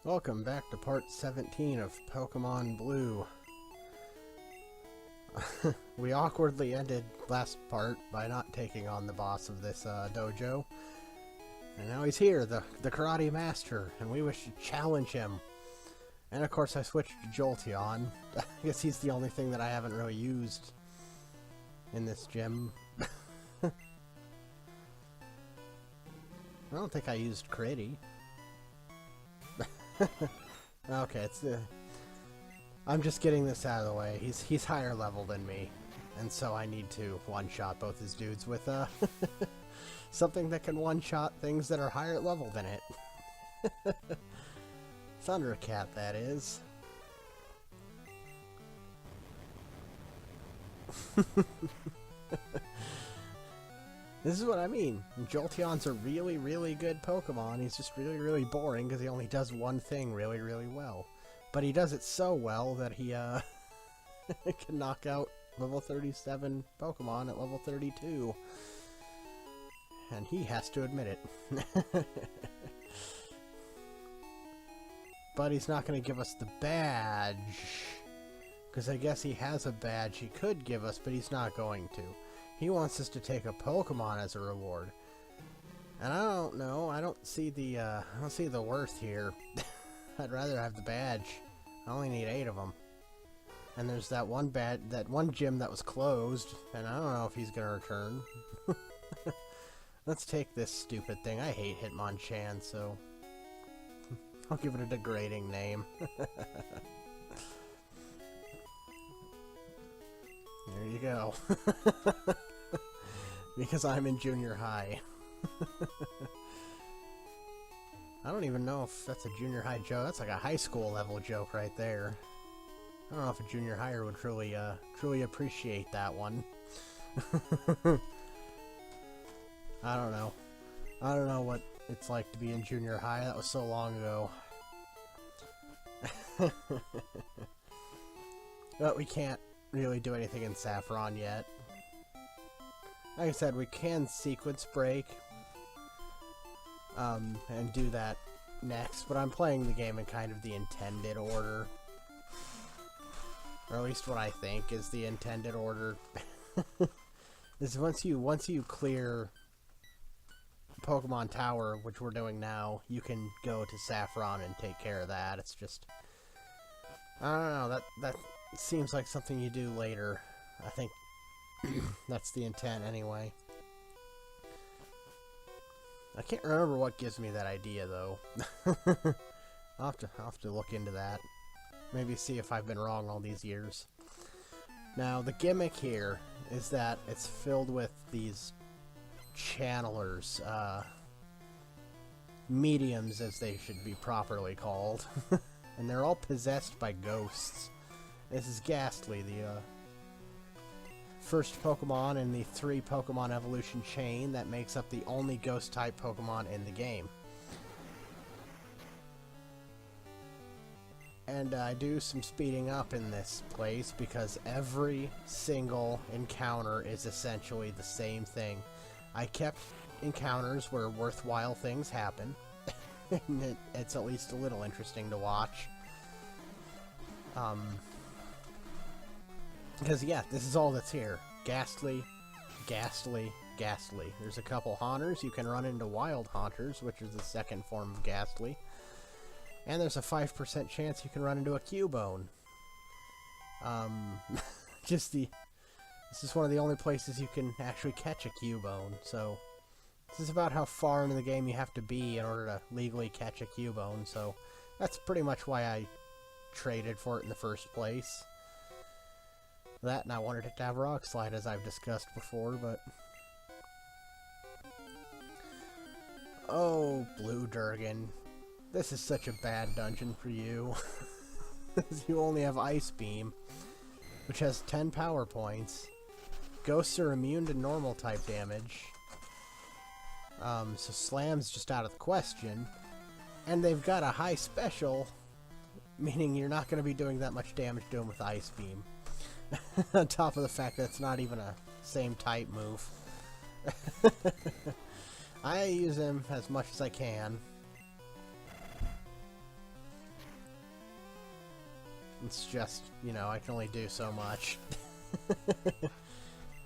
Welcome back to part 17 of Pokemon Blue. We awkwardly ended last part by not taking on the boss of this dojo. And now he's here, the karate master, and we wish to challenge him. And of course I switched to Jolteon. I guess he's the only thing that I haven't really used in this gym. I don't think I used Creaky. Okay, it's the... I'm just getting this out of the way. He's higher level than me, and so I need to one-shot both his dudes with something that can one-shot things that are higher level than it. Thundercat, that is. This is what I mean. Jolteon's a really, really good Pokemon. He's just really, really boring because he only does one thing really, really well. But he does it so well that he can knock out level 37 Pokemon at level 32. And he has to admit it. But he's not going to give us the badge. Because I guess he has a badge he could give us, but he's not going to. He wants us to take a Pokemon as a reward. And I don't know, I don't see the worth here. I'd rather have the badge. I only need 8 of them. And there's that one gym that was closed, and I don't know if he's gonna return. Let's take this stupid thing. I hate Hitmonchan, so I'll give it a degrading name. There you go. Because I'm in junior high. I don't even know if that's a junior high joke. That's like a high school level joke right there. I don't know if a junior higher would truly appreciate that one. I don't know. I don't know what it's like to be in junior high. That was so long ago. But we can't really do anything in Saffron yet. Like I said, we can sequence break and do that next, but I'm playing the game in kind of the intended order. Or at least what I think is the intended order. Is once you clear Pokémon Tower, which we're doing now, you can go to Saffron and take care of that. It's just, I don't know, that seems like something you do later. I think that's the intent anyway. I can't remember what gives me that idea though. I'll have to look into that. Maybe see if I've been wrong all these years. Now the gimmick here is that it's filled with these channelers, mediums as they should be properly called. And they're all possessed by ghosts. This is Ghastly, the first Pokemon in the 3 Pokemon evolution chain that makes up the only ghost-type Pokemon in the game. And I do some speeding up in this place because every single encounter is essentially the same thing. I kept encounters where worthwhile things happen. And it's at least a little interesting to watch. Because, yeah, this is all that's here. Ghastly, Ghastly, Ghastly. There's a couple Haunters. You can run into Wild Haunters, which is the second form of Ghastly. And there's a 5% chance you can run into a Cubone. This is one of the only places you can actually catch a Cubone, so this is about how far into the game you have to be in order to legally catch a Cubone, so that's pretty much why I traded for it in the first place. That, and I wanted it to have Rock Slide, as I've discussed before, but... Oh, Blue Durgan. This is such a bad dungeon for you. You only have Ice Beam, which has 10 power points. Ghosts are immune to normal type damage. So Slam's just out of the question. And they've got a high special, meaning you're not going to be doing that much damage to him with Ice Beam. On top of the fact that it's not even a same type move. I use him as much as I can. It's just, you know, I can only do so much.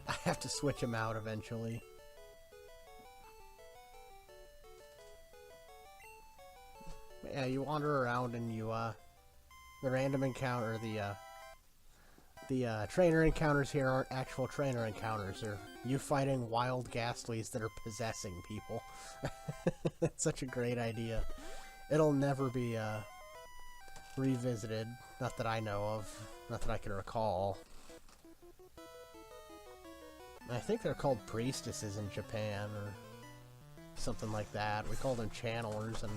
I have to switch them out eventually. But yeah, you wander around and you, the random encounter, the trainer encounters here aren't actual trainer encounters. They're you fighting wild ghastlies that are possessing people. It's such a great idea. It'll never be, revisited. Not that I know of. Not that I can recall. I think they're called priestesses in Japan, or something like that. We call them channelers, and...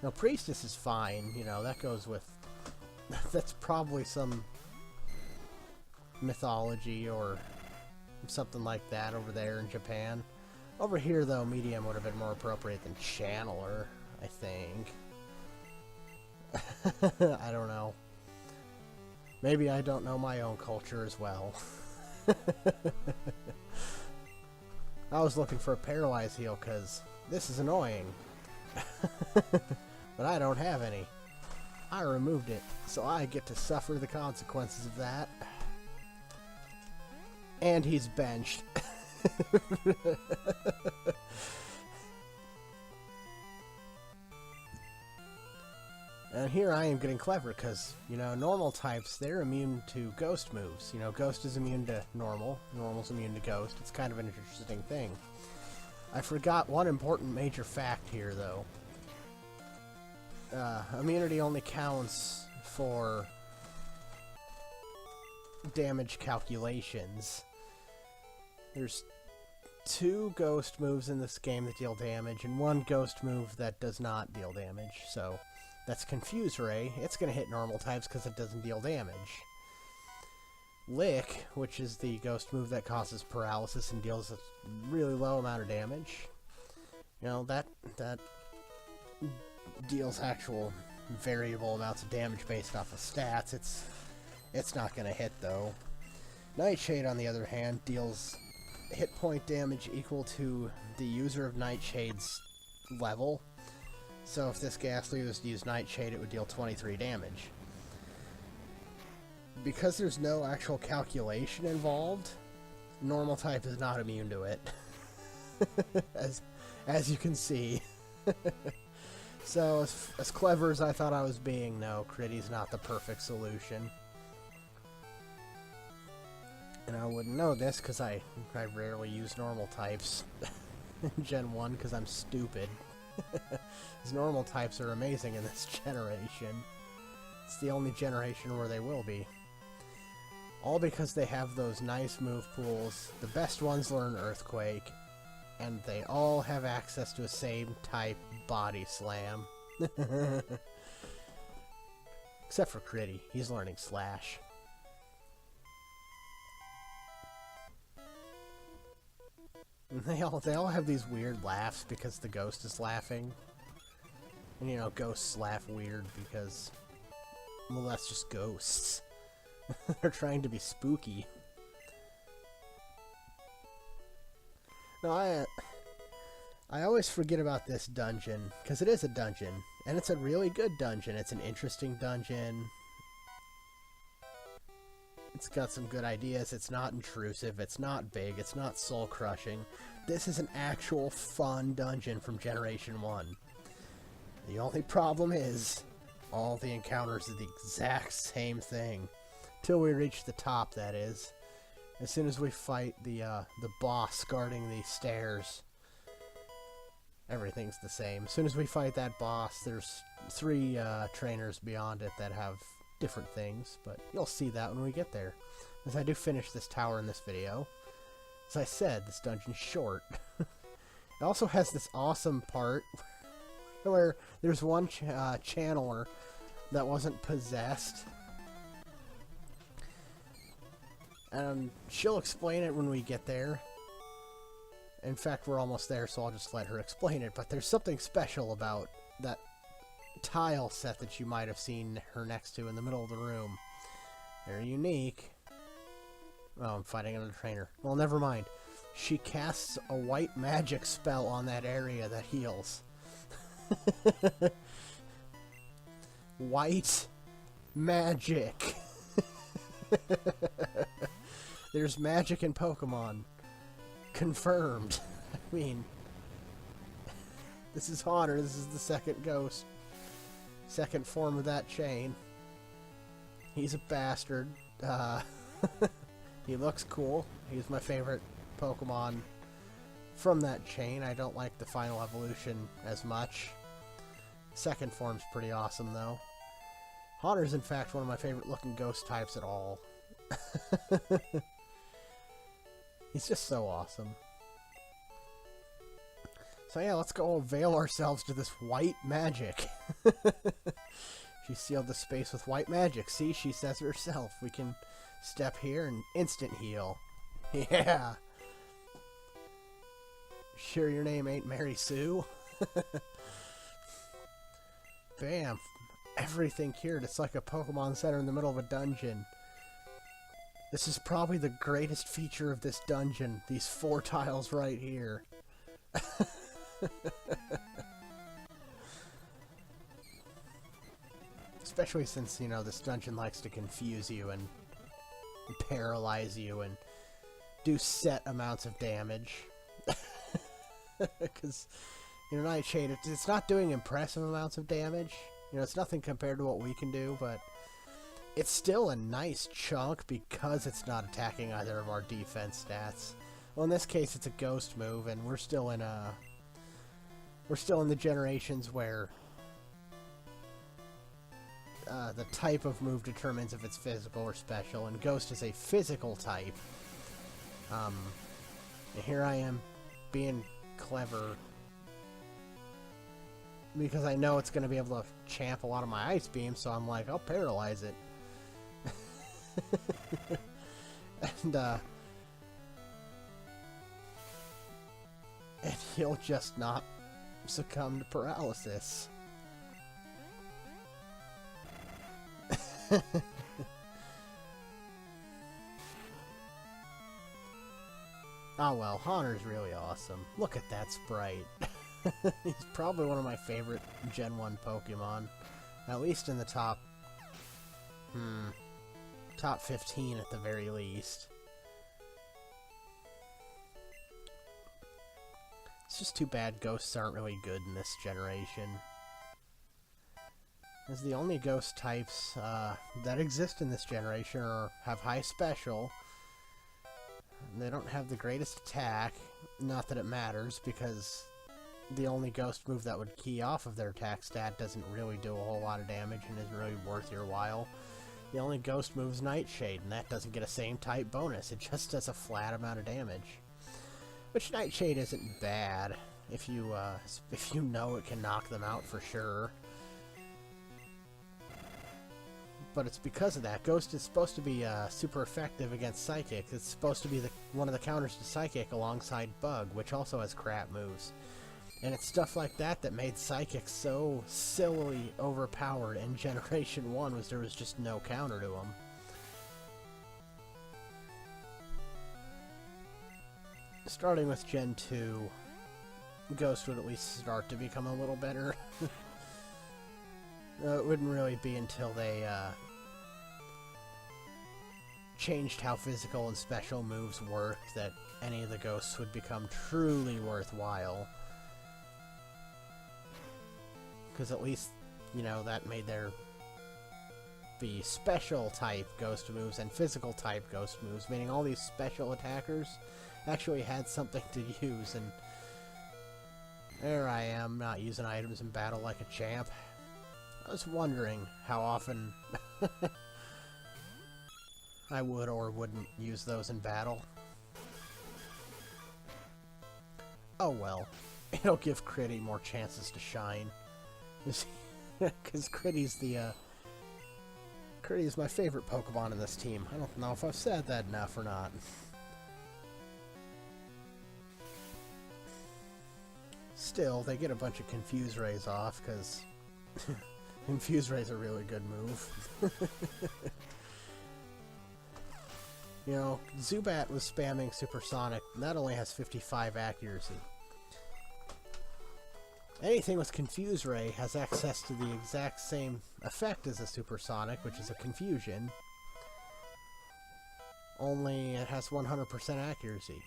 No, priestess is fine. You know, that goes with... That's probably some mythology or something like that over there in Japan. Over here, though, medium would have been more appropriate than channeler, I think. I don't know. Maybe I don't know my own culture as well. I was looking for a paralyze heal because this is annoying. But I don't have any. I removed it, so I get to suffer the consequences of that. And he's benched. And here I am getting clever, because, you know, normal types, they're immune to ghost moves. You know, ghost is immune to normal, normal's immune to ghost. It's kind of an interesting thing. I forgot one important major fact here, though. Immunity only counts for damage calculations. There's 2 ghost moves in this game that deal damage, and 1 ghost move that does not deal damage, so... That's Confuse Ray. It's going to hit normal types because it doesn't deal damage. Lick, which is the ghost move that causes paralysis and deals a really low amount of damage. You know, that deals actual variable amounts of damage based off of stats. It's not going to hit, though. Nightshade, on the other hand, deals hit point damage equal to the user of Nightshade's level. So if this ghastly was to use Nightshade, it would deal 23 damage. Because there's no actual calculation involved, normal type is not immune to it. as you can see. So, as clever as I thought I was being, no, Creaky's not the perfect solution. And I wouldn't know this because I rarely use normal types in Gen 1 because I'm stupid. His normal types are amazing in this generation. It's the only generation where they will be. All because they have those nice move pools. The best ones learn Earthquake. And they all have access to a same type Body Slam. Except for Creaky. He's learning Slash. And they all have these weird laughs because the ghost is laughing. And, you know, ghosts laugh weird because, well, that's just ghosts. They're trying to be spooky. No, I always forget about this dungeon, because it is a dungeon. And it's a really good dungeon. It's an interesting dungeon. It's got some good ideas. It's not intrusive. It's not big. It's not soul-crushing. This is an actual fun dungeon from Generation 1. The only problem is, all the encounters are the exact same thing. Till we reach the top, that is. As soon as we fight the boss guarding the stairs, everything's the same. As soon as we fight that boss, there's 3 trainers beyond it that have different things, but you'll see that when we get there. As I do finish this tower in this video. As I said, this dungeon's short. It also has this awesome part where there's one channeler that wasn't possessed. And she'll explain it when we get there. In fact, we're almost there, so I'll just let her explain it. But there's something special about that tile set that you might have seen her next to in the middle of the room. They're unique. Oh, I'm fighting another trainer. Well, never mind. She casts a white magic spell on that area that heals. White Magic! There's magic in Pokemon. Confirmed. I mean, this is Haunter. This is the second ghost. Second form of that chain. He's a bastard. He looks cool. He's my favorite Pokemon from that chain. I don't like the final evolution as much. Second form's pretty awesome, though. Haunter's, in fact, one of my favorite looking ghost types at all. He's just so awesome. So yeah, let's go avail ourselves to this white magic. She sealed the space with white magic. See, she says it herself. We can step here and instant heal. Yeah. Sure your name ain't Mary Sue? Bam. Everything cured. It's like a Pokemon Center in the middle of a dungeon. This is probably the greatest feature of this dungeon. These 4 tiles right here. Especially since, you know, this dungeon likes to confuse you and paralyze you and do set amounts of damage. Because, you know, Nightshade, it's not doing impressive amounts of damage. You know, it's nothing compared to what we can do, but it's still a nice chunk because it's not attacking either of our defense stats. Well, in this case, it's a ghost move, and we're still in the generations where the type of move determines if it's physical or special, and Ghost is a physical type. And here I am being clever because I know it's going to be able to champ a lot of my Ice Beam, so I'm like, I'll paralyze it. And he'll just not succumb to paralysis. Oh well, Haunter's really awesome. Look at that sprite. He's probably one of my favorite Gen 1 Pokemon. At least in the top 15 at the very least. It's just too bad ghosts aren't really good in this generation. As the only ghost types that exist in this generation have high special. They don't have the greatest attack. Not that it matters, because the only ghost move that would key off of their attack stat doesn't really do a whole lot of damage and isn't really worth your while. The only ghost move is Nightshade, and that doesn't get a same type bonus. It just does a flat amount of damage. Which Nightshade isn't bad if you know it can knock them out for sure. But it's because of that. Ghost is supposed to be super effective against Psychic. It's supposed to be one of the counters to Psychic alongside Bug, which also has crap moves. And it's stuff like that that made Psychic so sillily overpowered in Generation 1, was there was just no counter to him. Starting with Gen 2, Ghost would at least start to become a little better. It wouldn't really be until they changed how physical and special moves work that any of the ghosts would become truly worthwhile. Because at least, you know, that made there be special type ghost moves and physical type ghost moves, meaning all these special attackers actually had something to use, and there I am, not using items in battle like a champ. I was wondering how often I would or wouldn't use those in battle. Oh well, it'll give Creaky more chances to shine. Because Creaky's Creaky's my favorite Pokemon in this team. I don't know if I've said that enough or not. Still, they get a bunch of Confuse Rays off, because Confuse Ray's a really good move. You know, Zubat was spamming Supersonic, and that only has 55 accuracy. Anything with Confuse Ray has access to the exact same effect as a Supersonic, which is a Confusion. Only it has 100% accuracy.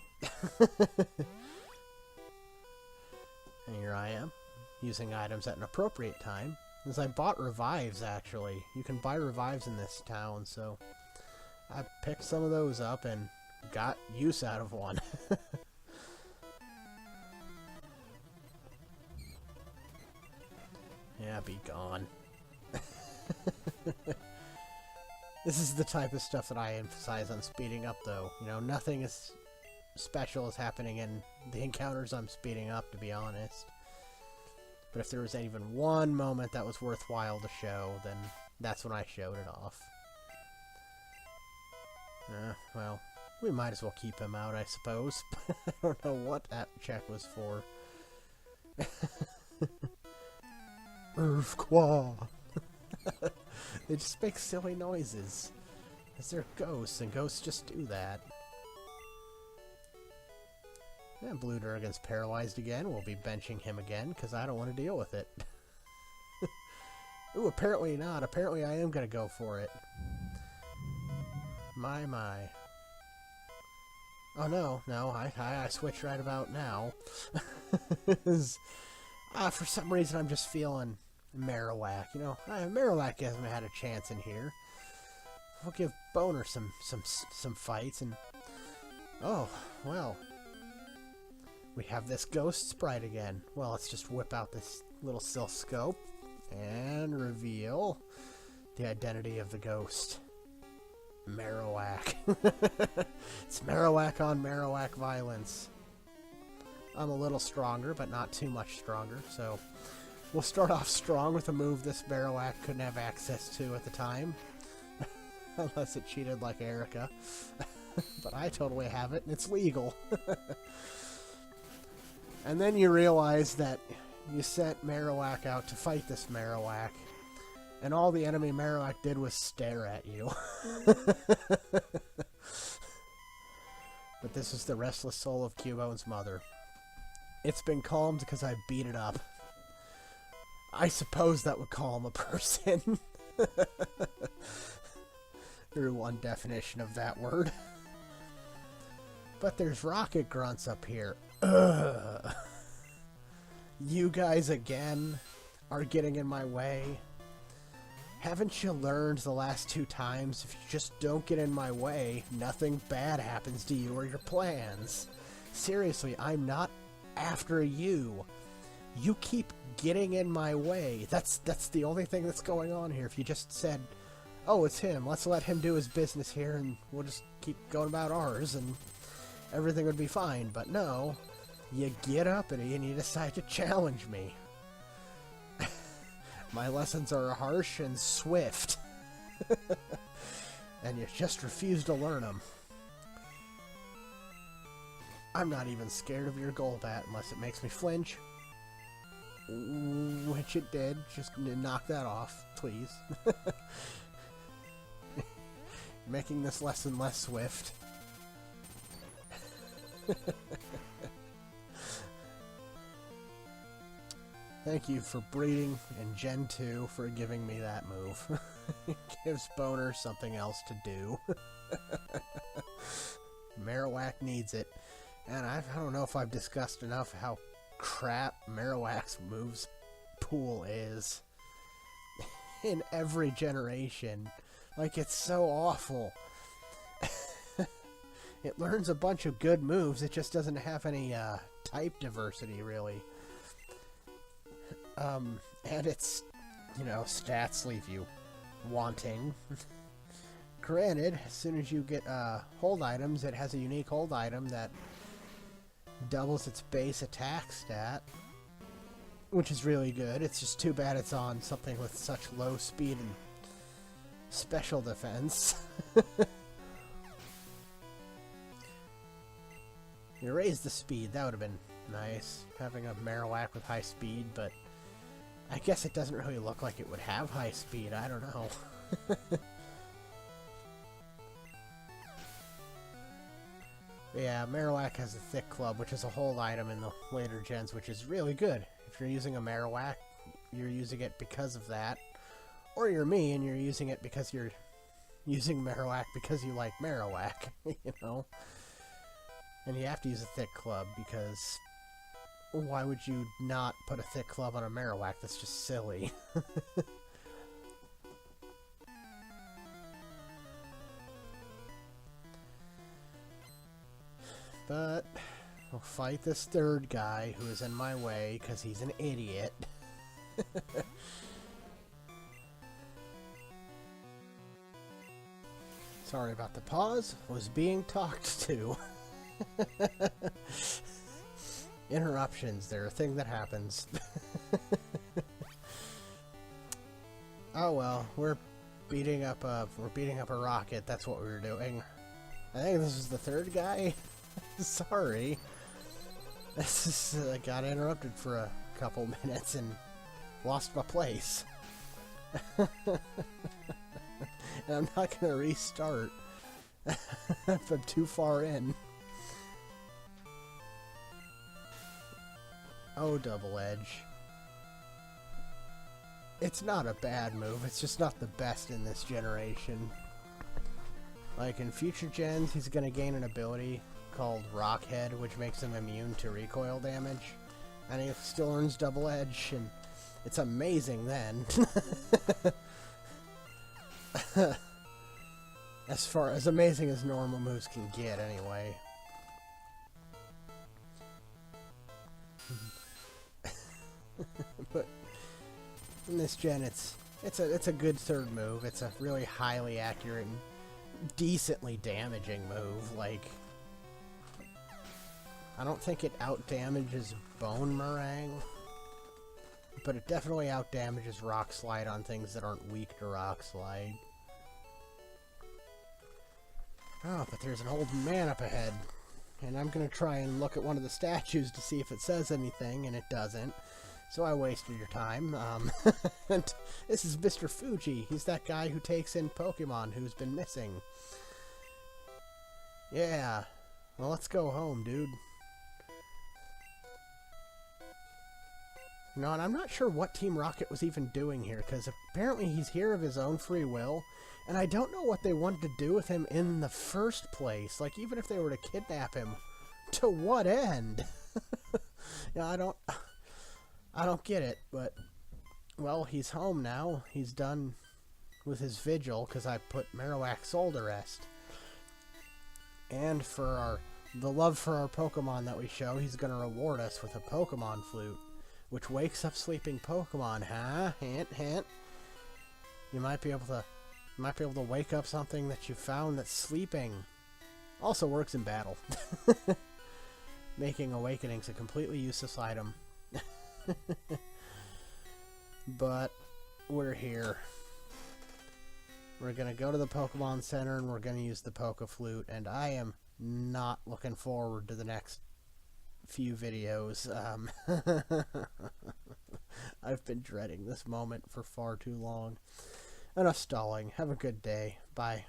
And here I am, using items at an appropriate time. As I bought revives, actually. You can buy revives in this town, so I picked some of those up and got use out of one. Yeah, be gone. This is the type of stuff that I emphasize on speeding up, though. You know, nothing is special is happening in the encounters I'm speeding up, to be honest. But if there was even one moment that was worthwhile to show, then that's when I showed it off. Well, we might as well keep him out, I suppose. I don't know what that check was for. Earthquake! They just make silly noises. Because they're ghosts, and ghosts just do that. And Blue Durgan's paralyzed again. We'll be benching him again, because I don't want to deal with it. Ooh, apparently not. Apparently I am going to go for it. My. Oh, no. I switched right about now. For some reason, I'm just feeling Marowak. You know, Marowak hasn't had a chance in here. We'll give Boner some fights, and... Oh, well... We have this ghost sprite again. Well, let's just whip out this little silk and reveal the identity of the ghost. Marowak. It's Marowak on Marowak violence. I'm a little stronger, but not too much stronger, so we'll start off strong with a move this Marowak couldn't have access to at the time. Unless it cheated like Erica. But I totally have it, and it's legal. And then you realize that you sent Marowak out to fight this Marowak, and all the enemy Marowak did was stare at you. But this is the restless soul of Cubone's mother. It's been calmed because I beat it up. I suppose that would calm a person. Or one definition of that word. But there's rocket grunts up here. Ugh. You guys again are getting in my way. Haven't you learned the last 2 times, if you just don't get in my way, nothing bad happens to you or your plans? Seriously, I'm not after you. You keep getting in my way. That's the only thing that's going on here. If you just said, oh, it's him, let's let him do his business here and we'll just keep going about ours and everything would be fine. But no, you get uppity and you decide to challenge me. My lessons are harsh and swift. And you just refuse to learn them. I'm not even scared of your Golbat unless it makes me flinch. Which it did. Just knock that off, please. Making this lesson less swift. Thank you for breeding in Gen 2 for giving me that move. It gives Boner something else to do. Marowak needs it. And I don't know if I've discussed enough how crap Marowak's moves pool is. In every generation. Like, it's so awful. It learns a bunch of good moves, it just doesn't have any type diversity, really. And its, stats leave you wanting. Granted, as soon as you get hold items, it has a unique hold item that doubles its base attack stat, which is really good. It's just too bad it's on something with such low speed and special defense. You raise the speed, that would have been nice, having a Marowak with high speed, but I guess it doesn't really look like it would have high speed, I don't know. Yeah, Marowak has a thick club, which is a hold item in the later gens, which is really good. If you're using a Marowak, you're using it because of that. Or you're me, and you're using it because you're using Marowak because you like Marowak, you know? And you have to use a thick club, because why would you not put a thick club on a Marowak? That's just silly. But we'll fight this third guy who is in my way because he's an idiot. Sorry about the pause. Was being talked to. Interruptions, they're a thing that happens. Oh well, we're beating up a rocket. That's what we were doing. I think this is the third guy. Sorry. This is, I got interrupted for a couple minutes and lost my place. And I'm not gonna restart if I'm too far in. Oh, double edge. It's not a bad move, it's just not the best in this generation. Like in future gens, he's gonna gain an ability called Rock Head, which makes him immune to recoil damage. And he still earns double edge, and it's amazing then. As amazing as normal moves can get, anyway. But in this gen, it's a good third move. It's a really highly accurate and decently damaging move. Like, I don't think it out-damages Bone Meringue, but it definitely out-damages Rock Slide on things that aren't weak to Rock Slide. Oh, but there's an old man up ahead, and I'm gonna try and look at one of the statues to see if it says anything, and it doesn't. So I wasted your time. And this is Mr. Fuji. He's that guy who takes in Pokemon who's been missing. Yeah. Well, let's go home, dude. You know, and I'm not sure what Team Rocket was even doing here, because apparently he's here of his own free will, and I don't know what they wanted to do with him in the first place. Like, even if they were to kidnap him, to what end? You know, I don't get it, but, well, he's home now. He's done with his vigil, because I put Marowak's soul to rest. And for the love for our Pokemon that we show, he's going to reward us with a Pokemon flute, which wakes up sleeping Pokemon, huh? Hint, hint. You might be able to wake up something that you found that's sleeping. Also works in battle. Making Awakenings a completely useless item. But we're here. We're gonna go to the Pokemon Center and we're gonna use the Poke Flute, and I am not looking forward to the next few videos. I've been dreading this moment for far too long. Enough stalling. Have a good day. Bye.